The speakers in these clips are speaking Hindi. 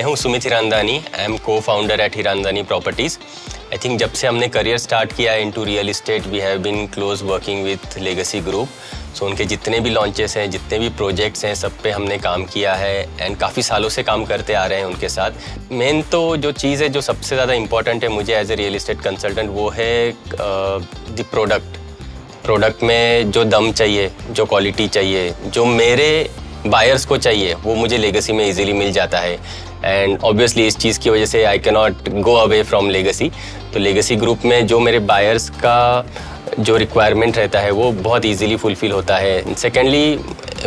मैं हूं Sumit Hiranandani. I am co founder at Hiranandani properties. I think जब से हमने करियर स्टार्ट किया into real estate we have been close working with legacy group. So उनके जितने भी लॉन्चेस हैं, जितने भी प्रोजेक्ट्स हैं, सब पे हमने काम किया है एंड काफ़ी सालों से काम करते आ रहे हैं उनके साथ। मेन तो जो चीज़ है जो सबसे ज़्यादा इंपॉर्टेंट है मुझे as a real estate consultant, वो है द प्रोडक्ट में जो दम चाहिए, जो क्वालिटी चाहिए, जो मेरे बायर्स को चाहिए, वो मुझे लेगेसी में इजीली मिल जाता है। एंड ऑब्वियसली इस चीज़ की वजह से I can not go away from legacy. तो लेगेसी ग्रुप में जो मेरे बायर्स का जो रिक्वायरमेंट रहता है वो बहुत इजीली फुलफिल होता है। सेकेंडली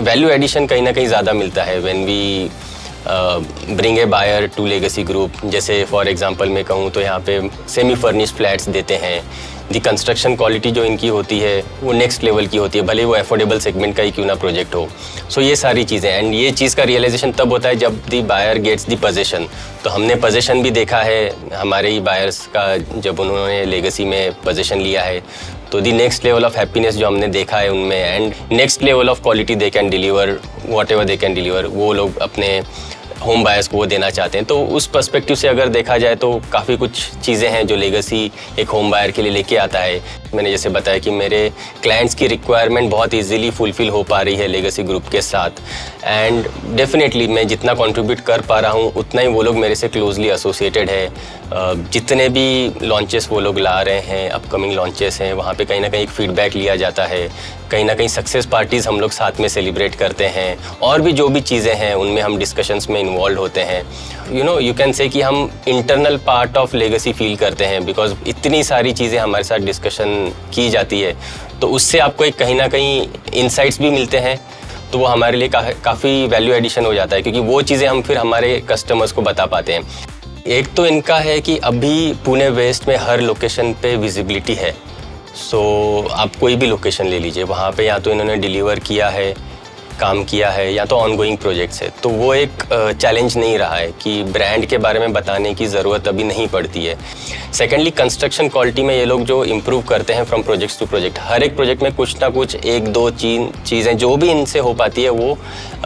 वैल्यू एडिशन कहीं ना कहीं ज़्यादा मिलता है when we bring a buyer to Legacy Group. जैसे फॉर एग्जांपल मैं कहूँ तो यहाँ पे सेमी फर्निश्ड फ्लैट्स देते हैं। दी कंस्ट्रक्शन क्वालिटी जो इनकी होती है वो नेक्स्ट लेवल की होती है, भले वो अफोर्डेबल सेगमेंट का ही क्यों ना प्रोजेक्ट हो। सो ये सारी चीज़ें एंड ये चीज़ का रियलाइजेशन तब होता है जब दी बायर गेट्स दी पोजीशन। तो हमने पोजीशन भी देखा है हमारे ही बायर्स का, जब उन्होंने लेगेसी में पोजीशन लिया है तो दी नेक्स्ट लेवल ऑफ हैप्पीनेस जो हमने देखा है उनमें and next level of quality they can deliver, what ever they can deliver, वो लोग अपने होम बायर्स को वो देना चाहते हैं। तो उस पर्सपेक्टिव से अगर देखा जाए तो काफ़ी कुछ चीज़ें हैं जो लेगेसी एक होम बायर के लिए लेके आता है। मैंने जैसे बताया कि मेरे क्लाइंट्स की रिक्वायरमेंट बहुत इजीली फुलफिल हो पा रही है लेगेसी ग्रुप के साथ एंड डेफिनेटली मैं जितना कंट्रीब्यूट कर पा रहा हूँ उतना ही वो लोग मेरे से क्लोजली एसोसिएटेड है। जितने भी लॉन्चेस वो लोग ला रहे हैं, अपकमिंग लॉन्चेस हैं, वहाँ पे कहीं ना कहीं एक फीडबैक लिया जाता है, कहीं ना कहीं सक्सेस पार्टीज़ हम लोग साथ में सेलिब्रेट करते हैं और भी जो भी चीज़ें हैं उनमें हम डिस्कशंस में इन्वॉल्व होते हैं। यू कैन से कि हम internal part of legacy feel करते हैं बिकॉज इतनी सारी चीज़ें हमारे साथ डिस्कशन की जाती है। तो उससे आपको एक कहीं ना कहीं इंसाइट्स भी मिलते हैं, तो वो हमारे लिए काफ़ी वैल्यू एडिशन हो जाता है क्योंकि वो चीज़ें हम फिर हमारे कस्टमर्स को बता पाते हैं। एक तो इनका है कि अभी पुणे वेस्ट में हर लोकेशन पे विजिबिलिटी है। सो आप कोई भी लोकेशन ले लीजिए, वहाँ पे या तो इन्होंने डिलीवर किया है, काम किया है, या तो ऑनगोइंग प्रोजेक्ट्स है। तो वो एक चैलेंज नहीं रहा है कि ब्रांड के बारे में बताने की ज़रूरत अभी नहीं पड़ती है। सेकेंडली कंस्ट्रक्शन क्वालिटी में ये लोग जो इम्प्रूव करते हैं फ्रॉम प्रोजेक्ट्स टू प्रोजेक्ट, हर एक प्रोजेक्ट में कुछ ना कुछ एक दो चीज़ें जो भी इनसे हो पाती है वो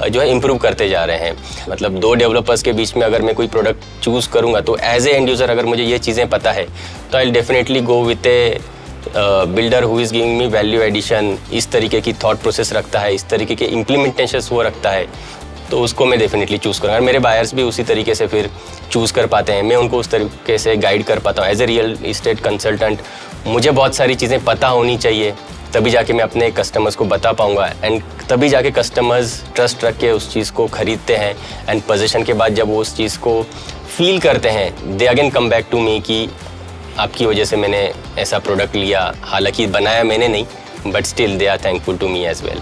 जो है इम्प्रूव करते जा रहे हैं। मतलब दो डेवलपर्स के बीच में अगर मैं कोई प्रोडक्ट चूज़ करूँगा तो एज ए एंड यूज़र अगर मुझे ये चीज़ें पता है तो I will definitely go with a builder who is giving me value addition. इस तरीके की थॉट प्रोसेस रखता है, इस तरीके के इम्प्लीमेंटेशंस वो रखता है, तो उसको मैं डेफिनेटली चूज़ करूँगा। मेरे बायर्स भी उसी तरीके से फिर चूज़ कर पाते हैं, मैं उनको उस तरीके से गाइड कर पाता हूँ। As a real estate consultant मुझे बहुत सारी चीज़ें पता होनी चाहिए, तभी जाके मैं अपने कस्टमर्स को बता पाऊँगा एंड तभी जाके कस्टमर्स ट्रस्ट रख के उस चीज़ को ख़रीदते हैं एंड पोजीशन के बाद जब वो उस चीज़ को फील करते हैं they again come back to me कि आपकी वजह से मैंने ऐसा प्रोडक्ट लिया, हालांकि बनाया मैंने नहीं, but still they are thankful to me as well.